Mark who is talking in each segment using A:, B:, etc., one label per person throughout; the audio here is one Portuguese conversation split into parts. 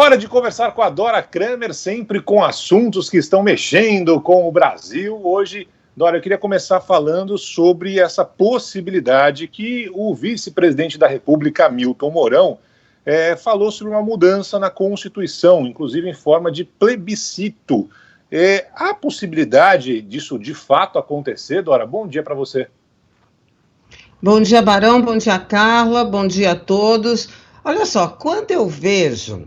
A: Hora de conversar com a Dora Kramer, sempre com assuntos que estão mexendo com o Brasil. Hoje, Dora, eu queria começar falando sobre essa possibilidade que o vice-presidente da República, Hamilton Mourão, falou sobre uma mudança na Constituição, inclusive em forma de plebiscito. Há possibilidade disso de fato acontecer, Dora? Bom dia para você.
B: Bom dia, Barão, bom dia, Carla, bom dia a todos. Olha só, quando eu vejo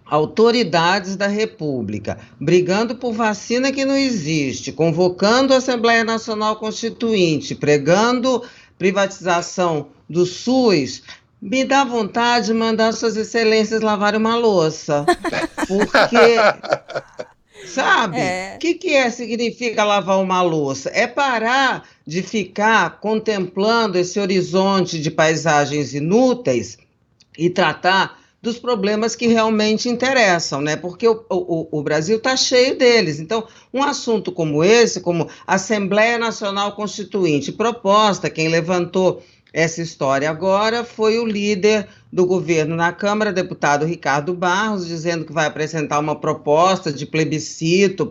B: autoridades da República brigando por vacina que não existe, convocando a Assembleia Nacional Constituinte, pregando privatização do SUS, me dá vontade de mandar suas excelências lavarem uma louça. Porque, sabe, o que significa lavar uma louça? É parar de ficar contemplando esse horizonte de paisagens inúteis e tratar dos problemas que realmente interessam, né? Porque o Brasil está cheio deles. Então, um assunto como esse, como Assembleia Nacional Constituinte, proposta, quem levantou essa história agora foi o líder do governo na Câmara, deputado Ricardo Barros, dizendo que vai apresentar uma proposta de plebiscito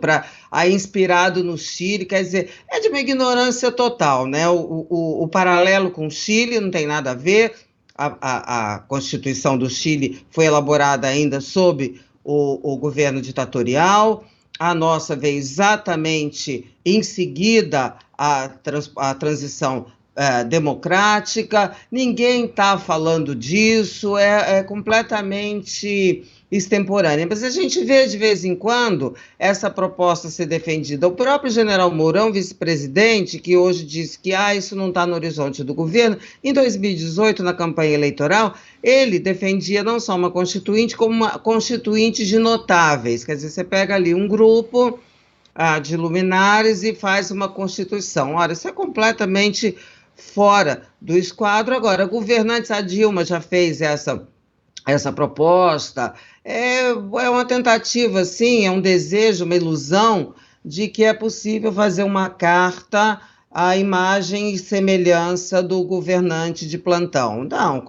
B: inspirado no Chile. Quer dizer, é de uma ignorância total, né? O paralelo com o Chile não tem nada a ver. A Constituição do Chile foi elaborada ainda sob o governo ditatorial. A nossa veio exatamente em seguida a transição democrática. Ninguém está falando disso, é completamente extemporânea. Mas a gente vê de vez em quando essa proposta ser defendida. O próprio general Mourão, vice-presidente, que hoje diz que isso não está no horizonte do governo, em 2018, na campanha eleitoral, ele defendia não só uma constituinte, como uma constituinte de notáveis. Quer dizer, você pega ali um grupo de luminares e faz uma constituição. Ora, isso é completamente fora do esquadro. Agora, governantes, a Dilma já fez essa proposta, é uma tentativa, sim, é um desejo, uma ilusão de que é possível fazer uma carta à imagem e semelhança do governante de plantão. Não,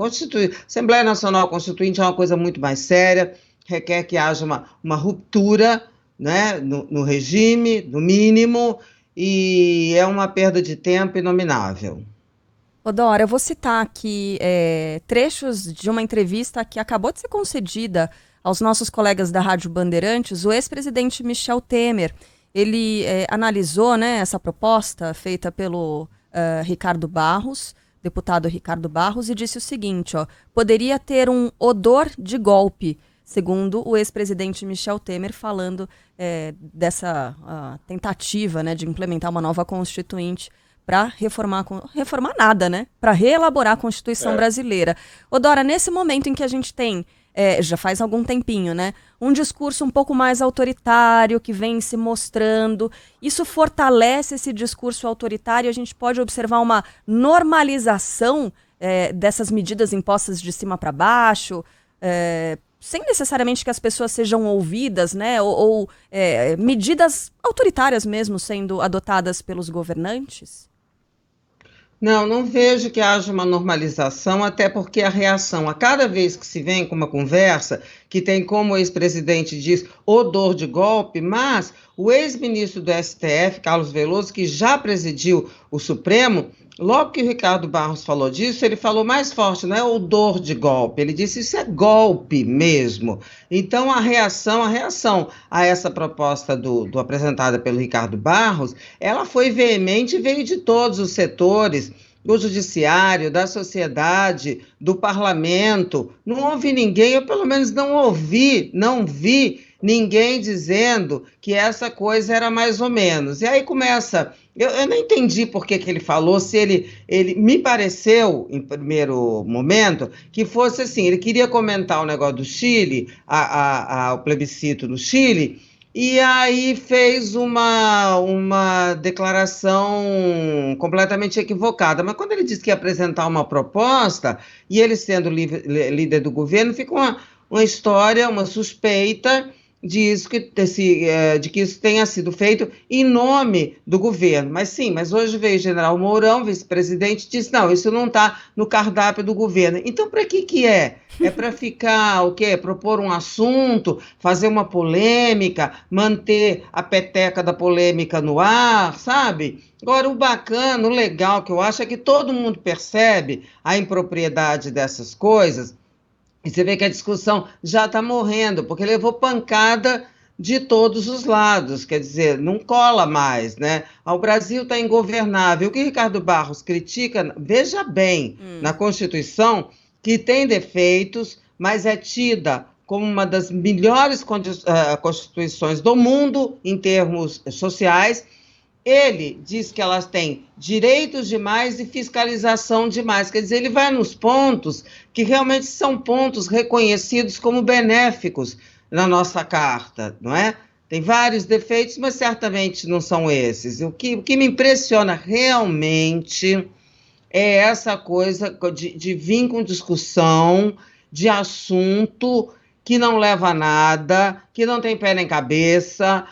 B: Assembleia Nacional Constituinte é uma coisa muito mais séria, requer que haja uma ruptura, né, no regime, no mínimo, e é uma perda de tempo inominável.
C: Dora, eu vou citar aqui trechos de uma entrevista que acabou de ser concedida aos nossos colegas da Rádio Bandeirantes. O ex-presidente Michel Temer, ele analisou, né, essa proposta feita pelo Ricardo Barros, deputado Ricardo Barros, e disse o seguinte, poderia ter um odor de golpe, segundo o ex-presidente Michel Temer, falando dessa tentativa, né, de implementar uma nova constituinte para reformar nada, né? Para reelaborar a Constituição brasileira. Dora, nesse momento em que a gente tem, já faz algum tempinho, né? Um discurso um pouco mais autoritário que vem se mostrando, isso fortalece esse discurso autoritário, a gente pode observar uma normalização dessas medidas impostas de cima para baixo, sem necessariamente que as pessoas sejam ouvidas, né? Ou medidas autoritárias mesmo sendo adotadas pelos governantes?
B: Não vejo que haja uma normalização, até porque a reação a cada vez que se vem com uma conversa, que tem, como o ex-presidente diz, odor de golpe, mas o ex-ministro do STF, Carlos Veloso, que já presidiu o Supremo, logo que o Ricardo Barros falou disso, ele falou mais forte, não é odor de golpe, ele disse isso é golpe mesmo. Então a reação a essa proposta do apresentada pelo Ricardo Barros, ela foi veemente e veio de todos os setores, do judiciário, da sociedade, do parlamento. Não houve ninguém, eu pelo menos não vi ninguém dizendo que essa coisa era mais ou menos. E aí começa... Eu não entendi por que ele falou, se ele me pareceu, em primeiro momento, que fosse assim, ele queria comentar o negócio do Chile, o plebiscito no Chile, e aí fez uma declaração completamente equivocada. Mas quando ele disse que ia apresentar uma proposta, e ele sendo líder do governo, fica uma história, uma suspeita de que isso tenha sido feito em nome do governo. Mas hoje veio o general Mourão, vice-presidente, e disse, não, isso não está no cardápio do governo. Então, para que é? É para ficar, o quê? Propor um assunto, fazer uma polêmica, manter a peteca da polêmica no ar, sabe? Agora, o bacana, o legal que eu acho é que todo mundo percebe a impropriedade dessas coisas. E você vê que a discussão já está morrendo, porque levou pancada de todos os lados, quer dizer, não cola mais, né? O Brasil está ingovernável. O que Ricardo Barros critica, veja bem, na Constituição, que tem defeitos, mas é tida como uma das melhores constituições do mundo em termos sociais. Ele diz que elas têm direitos demais e fiscalização demais. Quer dizer, ele vai nos pontos que realmente são pontos reconhecidos como benéficos na nossa carta, não é? Tem vários defeitos, mas certamente não são esses. O que me impressiona realmente é essa coisa de vir com discussão de assunto que não leva a nada, que não tem pé nem cabeça,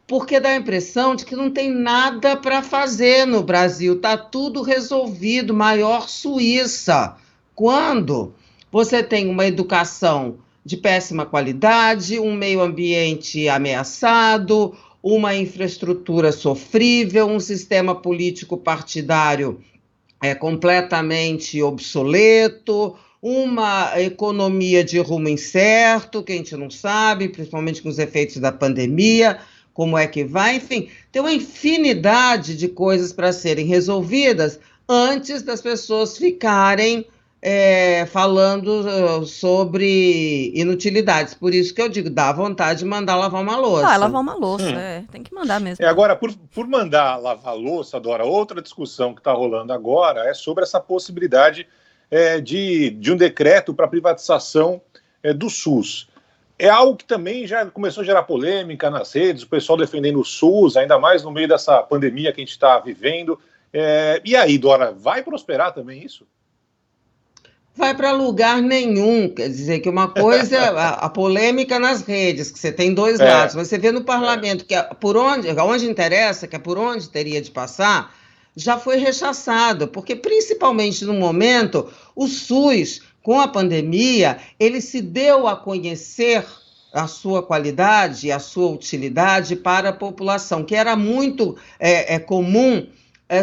B: porque dá a impressão de que não tem nada para fazer no Brasil, está tudo resolvido, maior Suíça. Quando você tem uma educação de péssima qualidade, um meio ambiente ameaçado, uma infraestrutura sofrível, um sistema político partidário completamente obsoleto, uma economia de rumo incerto, que a gente não sabe, principalmente com os efeitos da pandemia, como é que vai, enfim, tem uma infinidade de coisas para serem resolvidas antes das pessoas ficarem falando sobre inutilidades. Por isso que eu digo, dá vontade de mandar lavar uma louça.
C: Lavar uma louça, tem que mandar mesmo.
A: Agora, por mandar lavar louça, Dora, outra discussão que está rolando agora é sobre essa possibilidade de um decreto para privatização do SUS. É algo que também já começou a gerar polêmica nas redes, o pessoal defendendo o SUS, ainda mais no meio dessa pandemia que a gente está vivendo. E aí, Dora, vai prosperar também isso?
B: Vai para lugar nenhum, quer dizer que uma coisa é a polêmica nas redes, que você tem dois lados, mas você vê no parlamento que onde interessa, que é por onde teria de passar, já foi rechaçado, porque principalmente no momento, o SUS, com a pandemia, ele se deu a conhecer a sua qualidade e a sua utilidade para a população, que era muito comum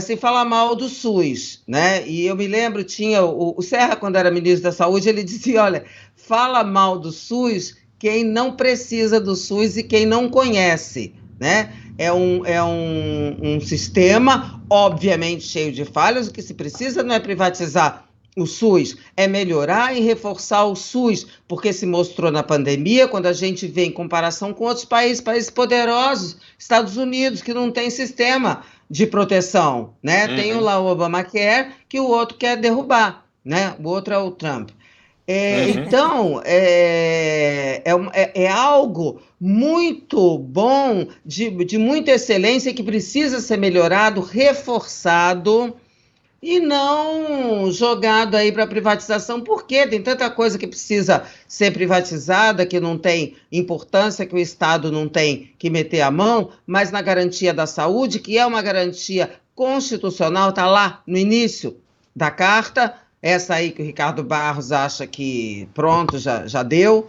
B: se falar mal do SUS, né? E eu me lembro, tinha o Serra, quando era ministro da Saúde, ele dizia, olha, fala mal do SUS quem não precisa do SUS e quem não conhece, né? É um sistema, obviamente, cheio de falhas. O que se precisa não é privatizar o SUS, é melhorar e reforçar o SUS, porque se mostrou na pandemia, quando a gente vê em comparação com outros países poderosos, Estados Unidos, que não tem sistema de proteção, né? Tem lá o Obamacare, que o outro quer derrubar, né? O outro é o Trump. Então, é algo muito bom, de muita excelência, que precisa ser melhorado, reforçado, e não jogado aí para privatização, porque tem tanta coisa que precisa ser privatizada, que não tem importância, que o Estado não tem que meter a mão, mas na garantia da saúde, que é uma garantia constitucional, está lá no início da carta, essa aí que o Ricardo Barros acha que pronto, já deu,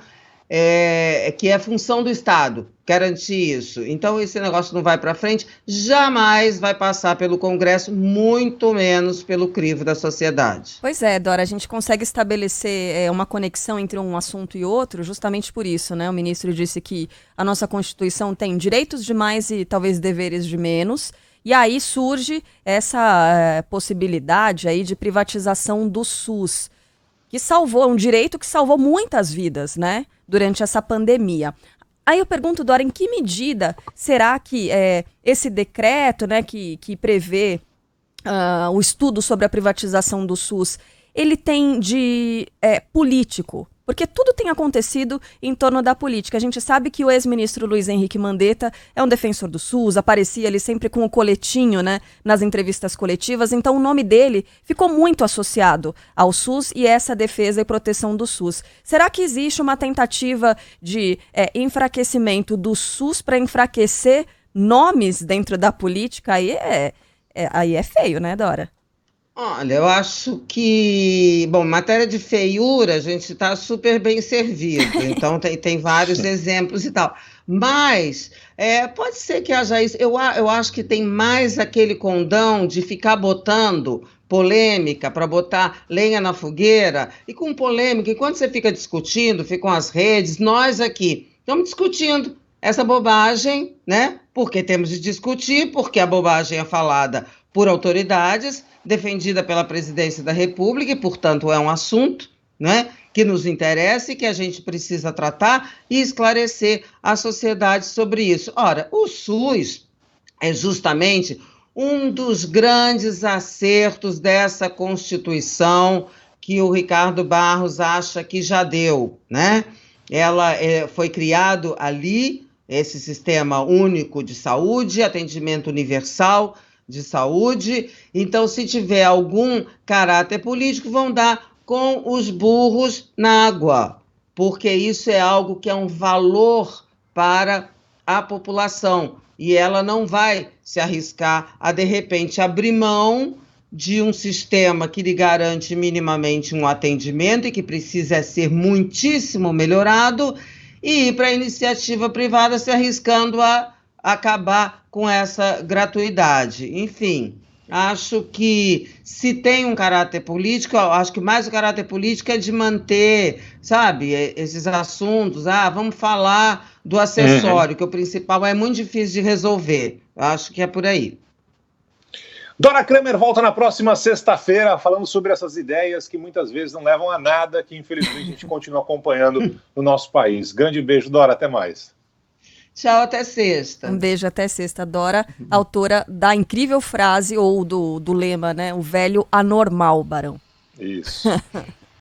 B: que é função do Estado garantir isso. Então, esse negócio não vai para frente, jamais vai passar pelo Congresso, muito menos pelo crivo da sociedade.
C: Pois é, Dora, a gente consegue estabelecer uma conexão entre um assunto e outro justamente por isso, né? O ministro disse que a nossa Constituição tem direitos de mais e talvez deveres de menos, e aí surge essa possibilidade aí de privatização do SUS, que salvou, um direito que salvou muitas vidas, né, durante essa pandemia. Aí eu pergunto, Dora, em que medida será que esse decreto, né, que prevê o estudo sobre a privatização do SUS, ele tem de político? Porque tudo tem acontecido em torno da política. A gente sabe que o ex-ministro Luiz Henrique Mandetta é um defensor do SUS, aparecia ali sempre com o coletinho, né, nas entrevistas coletivas, então o nome dele ficou muito associado ao SUS e essa defesa e proteção do SUS. Será que existe uma tentativa de enfraquecimento do SUS para enfraquecer nomes dentro da política? Aí é feio, né, Dora?
B: Olha, eu acho que, bom, matéria de feiura, a gente está super bem servido, então tem vários exemplos e tal. Mas pode ser que haja isso. Eu acho que tem mais aquele condão de ficar botando polêmica para botar lenha na fogueira, e com polêmica, enquanto você fica discutindo, ficam as redes, nós aqui estamos discutindo essa bobagem, né? Porque temos de discutir, porque a bobagem é falada por autoridades, defendida pela Presidência da República, e, portanto, é um assunto, né, que nos interessa e que a gente precisa tratar e esclarecer a sociedade sobre isso. Ora, o SUS é justamente um dos grandes acertos dessa Constituição que o Ricardo Barros acha que já deu, né? Ela foi criado ali, esse sistema único de saúde, atendimento universal de saúde. Então, se tiver algum caráter político, vão dar com os burros na água, porque isso é algo que é um valor para a população e ela não vai se arriscar a, de repente, abrir mão de um sistema que lhe garante minimamente um atendimento e que precisa ser muitíssimo melhorado, e ir para a iniciativa privada se arriscando a acabar com essa gratuidade. Enfim, acho que se tem um caráter político, acho que mais o caráter político é de manter, sabe, esses assuntos. Vamos falar do acessório, que o principal é muito difícil de resolver. Acho que é por aí.
A: Dora Kramer volta na próxima sexta-feira falando sobre essas ideias que muitas vezes não levam a nada, que infelizmente a gente continua acompanhando no nosso país. Grande beijo, Dora, até mais.
B: Tchau, até sexta.
C: Um beijo, até sexta. Dora, autora da incrível frase, ou do lema, né? O velho anormal, Barão.
A: Isso.